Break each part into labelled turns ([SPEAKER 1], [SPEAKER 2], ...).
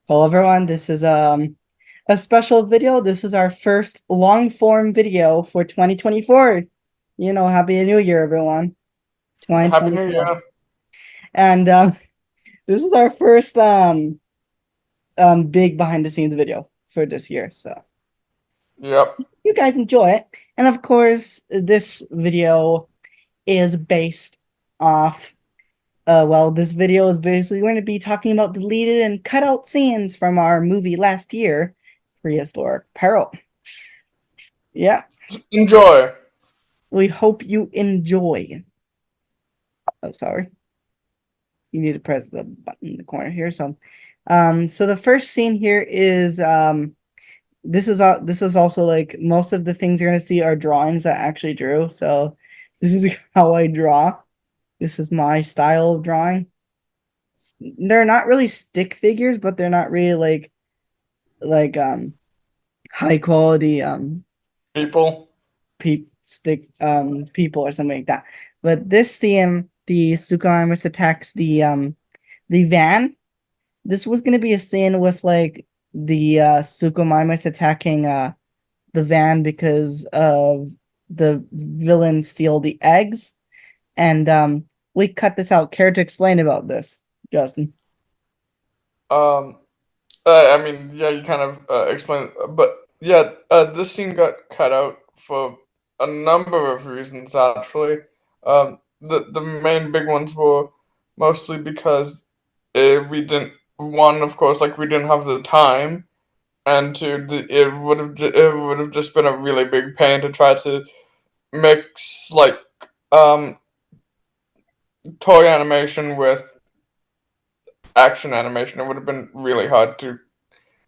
[SPEAKER 1] Hello everyone, this is a special video. This is our first long form video for 2024. Happy New Year, everyone.
[SPEAKER 2] Happy New
[SPEAKER 1] 2024.
[SPEAKER 2] Year.
[SPEAKER 1] And this is our first big behind the scenes video for this year. So
[SPEAKER 2] Yep.
[SPEAKER 1] you guys enjoy it. And of course, this video is based off this video is basically going to be talking about deleted and cut out scenes from our movie last year, Prehistoric Peril. Yeah,
[SPEAKER 2] Enjoy.
[SPEAKER 1] we hope you enjoy. Oh, sorry. You need to press the button in the corner here. So the first scene here is this is also like most of the things you're gonna see are drawings I actually drew. So this is how I draw. This is my style of drawing. They're not really stick figures, but they're not really like high quality
[SPEAKER 2] People.
[SPEAKER 1] people or something like that. But this scene, the Suchomimus attacks the van. This was gonna be a scene with like the Suchomimus attacking the van because of the villain steal the eggs. And we cut this out. Care to explain about this, Justin?
[SPEAKER 2] Um, yeah, you kind of explained, but yeah, this scene got cut out for a number of reasons, actually. The main big ones were mostly because we didn't, one, of course, like we didn't have the time, and two, it would have just been a really big pain to try to mix like um toy animation with action animation. It would have been really hard to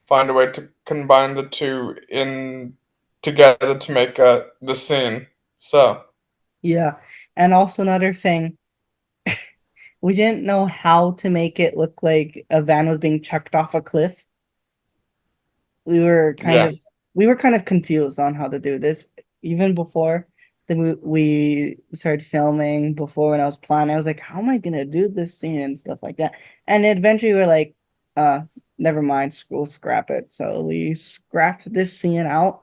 [SPEAKER 2] find a way to combine the two in together to make the scene. So
[SPEAKER 1] Yeah. And also another thing, we didn't know how to make it look like a van was being chucked off a cliff. We were kind
[SPEAKER 2] yeah,
[SPEAKER 1] of we were kind of confused on how to do this even before we started filming. Before, when I was planning, I was like, how am I gonna do this scene and stuff like that? And eventually we were like, uh never mind, we'll scrap it. So we scrapped this scene out.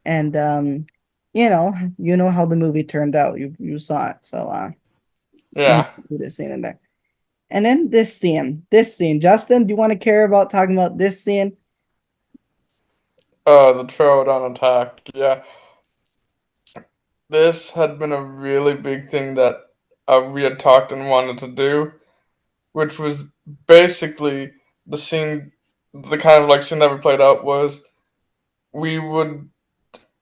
[SPEAKER 1] And you know how the movie turned out. You saw it. So you
[SPEAKER 2] yeah.
[SPEAKER 1] see this scene in there. And then this scene, Justin, do you want to care about talking about this scene?
[SPEAKER 2] The Troodon attack. Yeah, this had been a really big thing that we had talked and wanted to do, which was basically the scene, the kind of like scene that we played out was we would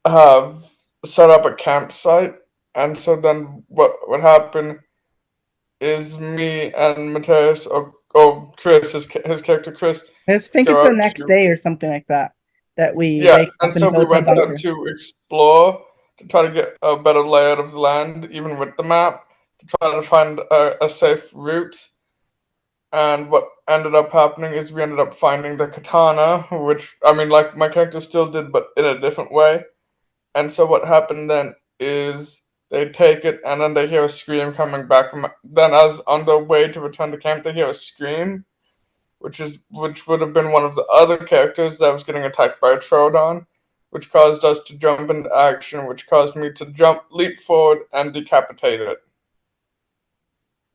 [SPEAKER 2] have set up a campsite, and so then what would happen is me and Mateus, or Chris, his character Chris,
[SPEAKER 1] I just think it's
[SPEAKER 2] go
[SPEAKER 1] the
[SPEAKER 2] out
[SPEAKER 1] next
[SPEAKER 2] to,
[SPEAKER 1] day or something like that that we
[SPEAKER 2] yeah,
[SPEAKER 1] wake
[SPEAKER 2] and
[SPEAKER 1] up and
[SPEAKER 2] so we
[SPEAKER 1] go to a
[SPEAKER 2] went out
[SPEAKER 1] bunker.
[SPEAKER 2] to explore to try to get a better layout of the land, even with the map, to try to find a safe route. And what ended up happening is we ended up finding the katana, which I mean, like my character still did, but in a different way. And so what happened then is they take it, and then they hear a scream coming back from. Then, as on their way to return to camp, they hear a scream, which would have been one of the other characters that was getting attacked by a Troodon, which caused us to jump into action, which caused me to leap forward, and decapitate it.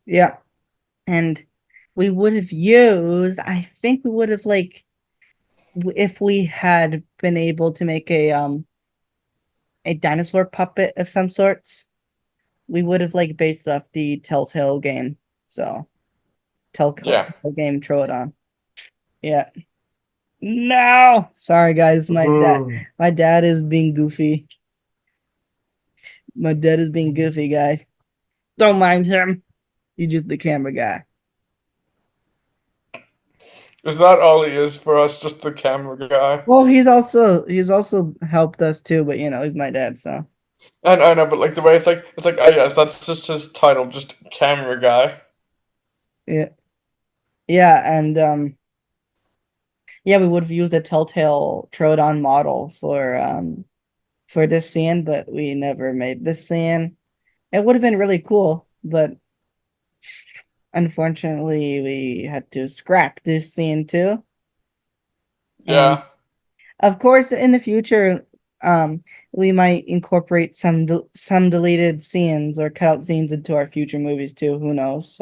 [SPEAKER 1] Yeah. And we would have used, I think we would have like if we had been able to make a dinosaur puppet of some sorts, we would have like based off the Telltale game. So
[SPEAKER 2] Yeah.
[SPEAKER 1] Telltale game Troodon. Yeah. No. Sorry guys, my dad
[SPEAKER 2] Mhm.
[SPEAKER 1] my dad is being goofy. My dad is being goofy, guys. Don't mind him. He's just the camera guy.
[SPEAKER 2] Is that all he is for us? Just the camera guy?
[SPEAKER 1] Well, he's also helped us too, but he's my dad, so
[SPEAKER 2] And I know, but like the way it's like, oh yes, that's just his title, just camera guy.
[SPEAKER 1] yeah. Yeah, and yeah, we would have used a Telltale Troodon model for this scene, but we never made this scene. It would have been really cool, but unfortunately we had to scrap this scene too. And
[SPEAKER 2] Yeah.
[SPEAKER 1] of course, in the future, we might incorporate some deleted scenes or cut out scenes into our future movies too. Who knows?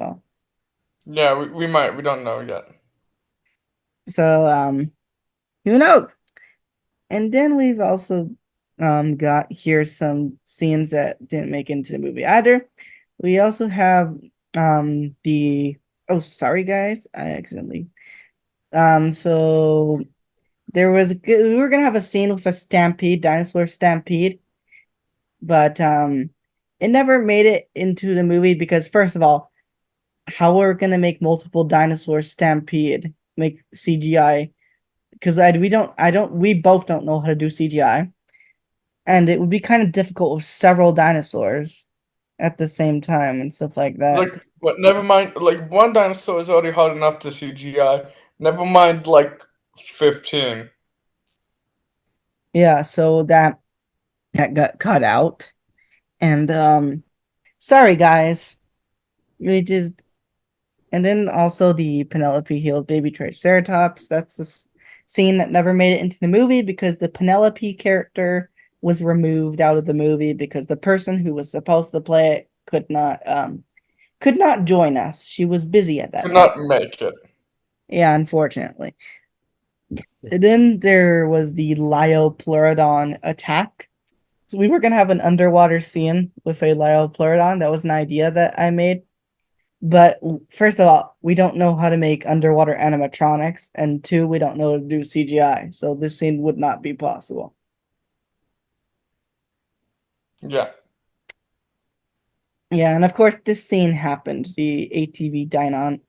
[SPEAKER 2] Yeah, we might. We don't know yet.
[SPEAKER 1] So who knows? And then we've also got here some scenes that didn't make into the movie either. We also have the oh sorry guys, I accidentally so there was we were gonna have a scene with a stampede, dinosaur stampede, but it never made it into the movie because first of all, how we're gonna make multiple dinosaurs stampede, make CGI because we both don't know how to do CGI, and it would be kind of difficult with several dinosaurs at the same time and stuff like that.
[SPEAKER 2] Like, but never mind. Like, one dinosaur is already hard enough to CGI. Never mind, like 15.
[SPEAKER 1] Yeah, so that got cut out, and sorry guys, we just and then also the Penelope heals baby Triceratops. That's a scene that never made it into the movie because the Penelope character was removed out of the movie because the person who was supposed to play it could not join us. She was busy at that
[SPEAKER 2] Could
[SPEAKER 1] time.
[SPEAKER 2] not make it.
[SPEAKER 1] Yeah, unfortunately. And then there was the Liopleurodon attack. So we were gonna have an underwater scene with a Liopleurodon. That was an idea that I made. But first of all, we don't know how to make underwater animatronics, and two, we don't know how to do CGI. So this scene would not be possible.
[SPEAKER 2] Yeah.
[SPEAKER 1] Yeah, and of course this scene happened, the ATV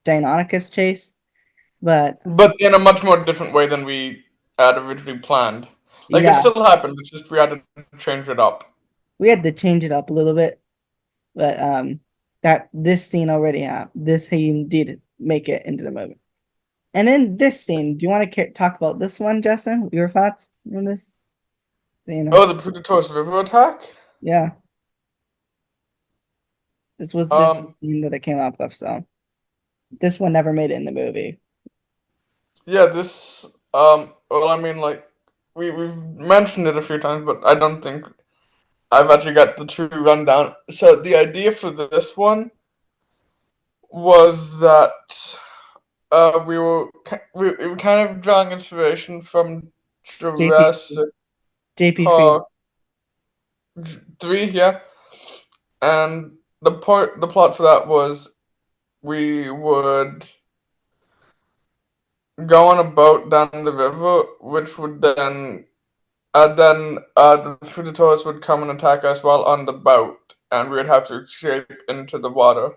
[SPEAKER 1] Deinonychus chase. But
[SPEAKER 2] But in a much more different way than we had originally planned. Like, it
[SPEAKER 1] yeah,
[SPEAKER 2] still happened, it's just we had to change it up.
[SPEAKER 1] we had to change it up a little bit. But that this scene already happened. This scene did make it into the movie. And in this scene, do you want to talk about this one, Justin? Your thoughts on this? You know,
[SPEAKER 2] Oh, the Predator's River attack?
[SPEAKER 1] yeah, this was just the
[SPEAKER 2] Um,
[SPEAKER 1] scene that it came up with. So this one never made it in the movie.
[SPEAKER 2] yeah, this, well, I mean, like, we've mentioned it a few times, but I don't think I've actually got the true rundown. So the idea for this one was that we were kind of drawing inspiration from
[SPEAKER 1] JP
[SPEAKER 2] Jurassic
[SPEAKER 1] JP Freeman.
[SPEAKER 2] Park 3, yeah, and the plot for that was we would go on a boat down the river, which would then the predators would come and attack us while on the boat, and we would have to escape into the water.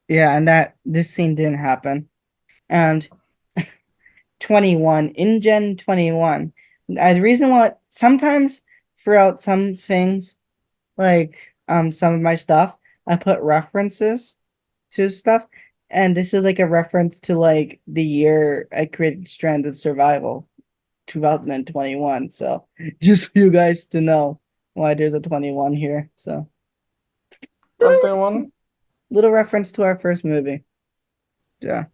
[SPEAKER 1] Yeah, and that this scene didn't happen. And 21 in Gen 21. The reason why sometimes throughout some things like some of my stuff, I put references to stuff, and this is like a reference to like the year I created Stranded Survival, 2021. So just for you guys to know why there's a 21 here. So
[SPEAKER 2] Something one.
[SPEAKER 1] little reference to our first movie. Yeah.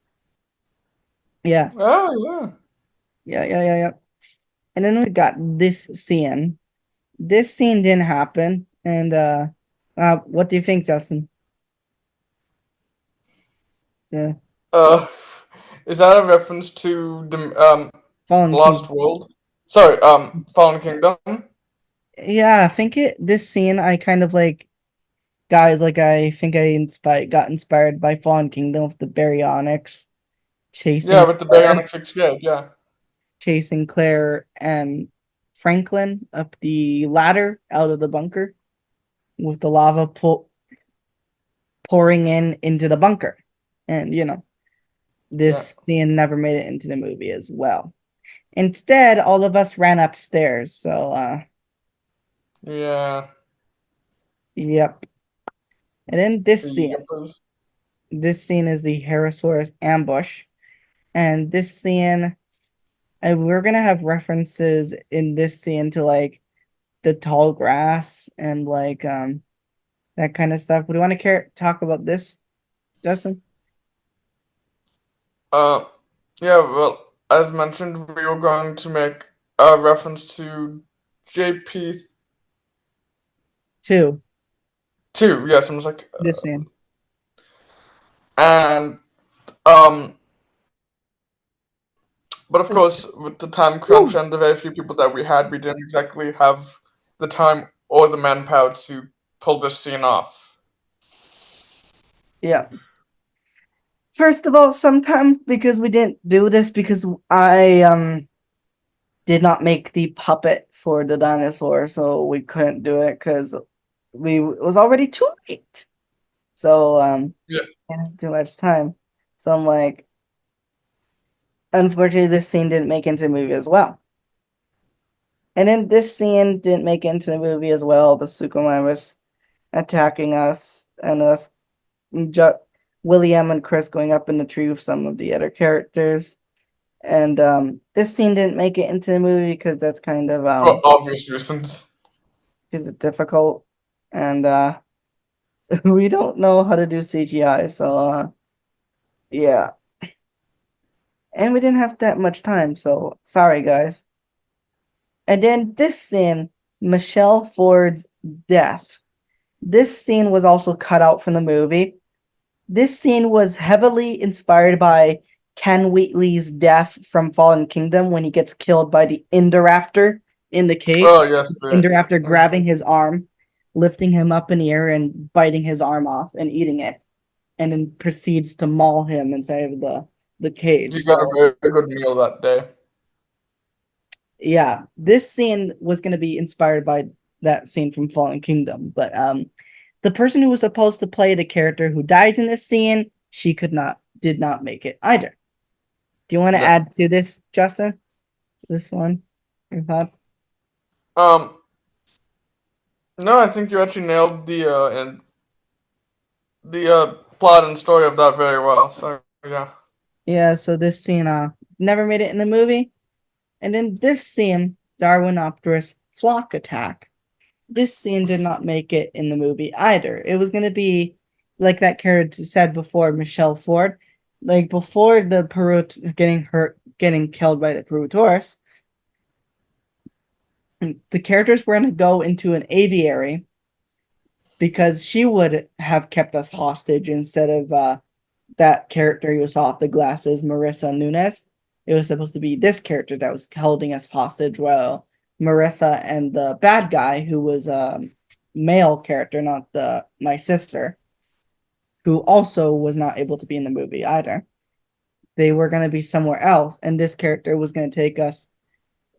[SPEAKER 1] Yeah.
[SPEAKER 2] Oh yeah.
[SPEAKER 1] Yeah. And then we got this scene. This scene didn't happen. And what do you think, Justin? The
[SPEAKER 2] Uh, is that a reference to the
[SPEAKER 1] Fallen
[SPEAKER 2] Lost
[SPEAKER 1] King.
[SPEAKER 2] World? Sorry, Fallen Kingdom.
[SPEAKER 1] Yeah, I think this scene I kind of like guys like I think I got inspired by Fallen Kingdom with the Baryonyx
[SPEAKER 2] Yeah,
[SPEAKER 1] chasing
[SPEAKER 2] with the
[SPEAKER 1] Claire,
[SPEAKER 2] Baryonyx escape. Yeah,
[SPEAKER 1] chasing Claire and Franklin up the ladder out of the bunker with the lava pouring into the bunker. And
[SPEAKER 2] yeah,
[SPEAKER 1] this scene never made it into the movie as well. Instead, all of us ran upstairs. So
[SPEAKER 2] yeah.
[SPEAKER 1] yep. And then this scene.
[SPEAKER 2] Yepers.
[SPEAKER 1] This scene is the Herosaurus ambush. And this scene, we're gonna have references in this scene to like the tall grass and like that kind of stuff. Would you want to talk about this, Justin?
[SPEAKER 2] Uh, yeah. Well. as mentioned, we were going to make a reference to JP
[SPEAKER 1] Two,
[SPEAKER 2] 2. Yes, I was like,
[SPEAKER 1] this scene.
[SPEAKER 2] and um, but of
[SPEAKER 1] This-
[SPEAKER 2] course, with the time crunch
[SPEAKER 1] Woo!
[SPEAKER 2] and the very few people that we had, we didn't exactly have the time or the manpower to pull this scene off.
[SPEAKER 1] Yeah. First of all, sometimes because we didn't do this because I did not make the puppet for the dinosaur, so we couldn't do it because it was already too late. So
[SPEAKER 2] Yeah.
[SPEAKER 1] didn't have too much time. So I'm like, unfortunately, this scene didn't make into the movie as well. And then this scene didn't make it into the movie as well. The Suchomimus attacking us and us, ju- William and Chris going up in the tree with some of the other characters. And this scene didn't make it into the movie because that's kind of
[SPEAKER 2] For obvious reasons.
[SPEAKER 1] because it's difficult, and we don't know how to do CGI. So yeah, and we didn't have that much time. So sorry, guys. And then this scene, Michelle Ford's death. This scene was also cut out from the movie. This scene was heavily inspired by Ken Wheatley's death from Fallen Kingdom when he gets killed by the Indoraptor in the cave.
[SPEAKER 2] Oh yes,
[SPEAKER 1] Indoraptor
[SPEAKER 2] mhm.
[SPEAKER 1] grabbing his arm, lifting him up in the air and biting his arm off and eating it, and then proceeds to maul him inside of the cage.
[SPEAKER 2] You got
[SPEAKER 1] So
[SPEAKER 2] a very good meal that day.
[SPEAKER 1] yeah, this scene was going to be inspired by that scene from Fallen Kingdom, but the person who was supposed to play the character who dies in this scene, she did not make it either. Do you want to
[SPEAKER 2] Yeah.
[SPEAKER 1] add to this, Justin? This one? Your thoughts?
[SPEAKER 2] Um. No, I think you actually nailed the plot and story of that very well. So yeah.
[SPEAKER 1] Yeah, so this scene never made it in the movie. And then this scene, Darwinopterus flock attack. This scene did not make it in the movie either. It was gonna be like that character said before, Michelle Ford. Like before the Perut getting hurt, getting killed by the Perutorus, the characters were gonna go into an aviary because she would have kept us hostage instead of that character you saw off the glasses, Marissa Nunes. It was supposed to be this character that was holding us hostage while Marissa and the bad guy, who was a male character, not the my sister, who also was not able to be in the movie either. They were going to be somewhere else, and this character was going to take us.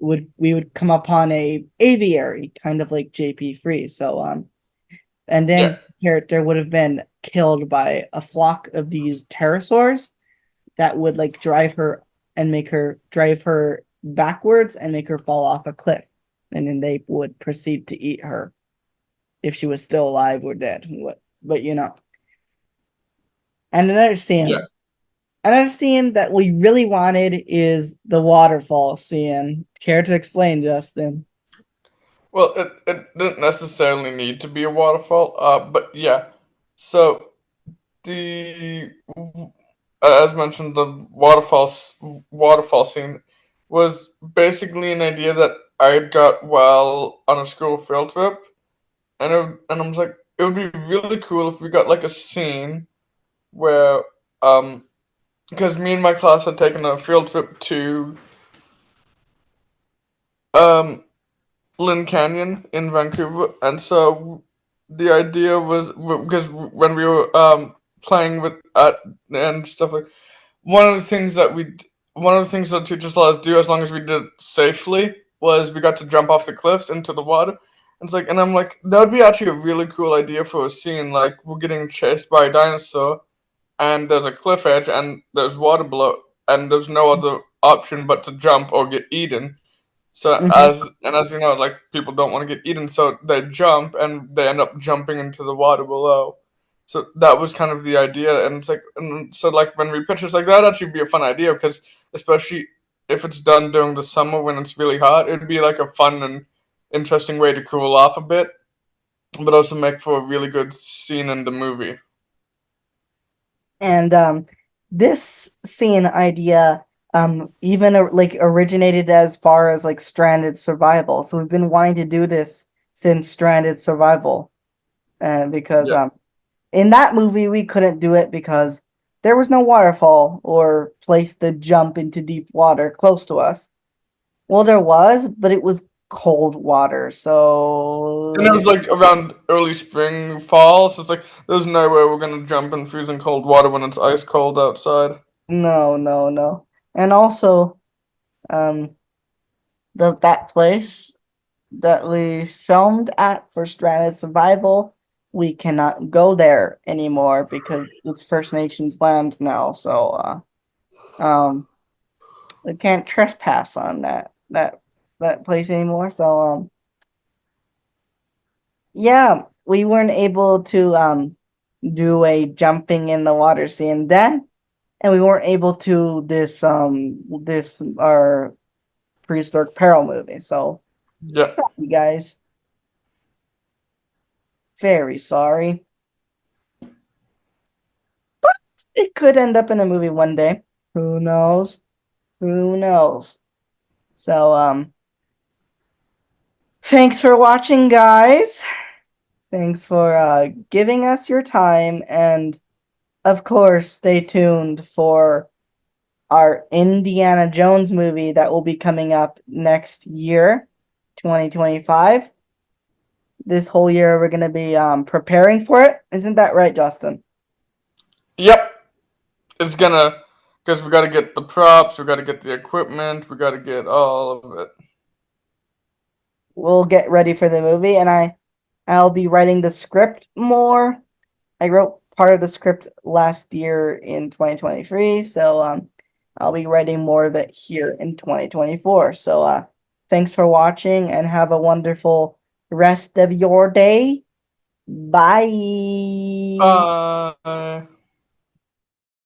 [SPEAKER 1] Would come upon a aviary, kind of like JP Free. So and
[SPEAKER 2] Yeah.
[SPEAKER 1] then the character would have been killed by a flock of these pterosaurs that would like drive her and make her drive her backwards and make her fall off a cliff. And then they would proceed to eat her if she was still alive or dead. But you know. And
[SPEAKER 2] Yeah.
[SPEAKER 1] another scene that we really wanted is the waterfall scene. Care to explain, Justin?
[SPEAKER 2] Well, it didn't necessarily need to be a waterfall. But yeah. So the as mentioned, the waterfall scene was basically an idea that I got while on a school field trip, and I was like, it would be really cool if we got like a scene where because me and my class had taken a field trip to um Lynn Canyon in Vancouver, and so the idea was because when we were playing with and stuff like one of the things that one of the things that teachers let us do as long as we did it safely was we got to jump off the cliffs into the water. And it's like, and I'm like, that would be actually a really cool idea for a scene. Like we're getting chased by a dinosaur, and there's a cliff edge, and there's water below, and there's no other option but to jump or get eaten. So
[SPEAKER 1] Mm-hmm.
[SPEAKER 2] as you know, like people don't want to get eaten, so they jump and they end up jumping into the water below. So that was kind of the idea, and it's like, and so like when we pitch it's like that actually be a fun idea because especially if it's done during the summer when it's really hot, it'd be like a fun and interesting way to cool off a bit, but also make for a really good scene in the movie.
[SPEAKER 1] And this scene idea Even like originated as far as like Stranded Survival. So we've been wanting to do this since Stranded Survival, and because
[SPEAKER 2] Yeah.
[SPEAKER 1] in that movie we couldn't do it because there was no waterfall or place to jump into deep water close to us. Well, there was, but it was cold water,
[SPEAKER 2] And it
[SPEAKER 1] so
[SPEAKER 2] was like around early spring, fall, so it's like there's no way we're gonna jump in freezing cold water when it's ice cold outside.
[SPEAKER 1] no, no, no. And also, um, that place that we filmed at for Stranded Survival, we cannot go there anymore because it's First Nations land now. So, we can't trespass on that place anymore. So, yeah, we weren't able to do a jumping in the water scene then, and we weren't able to this our Prehistoric Peril movie. So
[SPEAKER 2] Yeah.
[SPEAKER 1] sorry guys. Very sorry. It could end up in a movie one day. Who knows? Who knows? So thanks for watching guys. Thanks for giving us your time, and of course stay tuned for our Indiana Jones movie that will be coming up next year, 2025. This whole year we're going to be preparing for it. Isn't that right, Justin?
[SPEAKER 2] Yep. It's gonna, because we gotta get the props, we gotta get the equipment, we gotta get all of it.
[SPEAKER 1] We'll get ready for the movie, and I'll be writing the script more. I wrote part of the script last year in 2023, so I'll be writing more of it here in 2024. So thanks for watching and have a wonderful rest of your day. Bye.
[SPEAKER 2] Bye.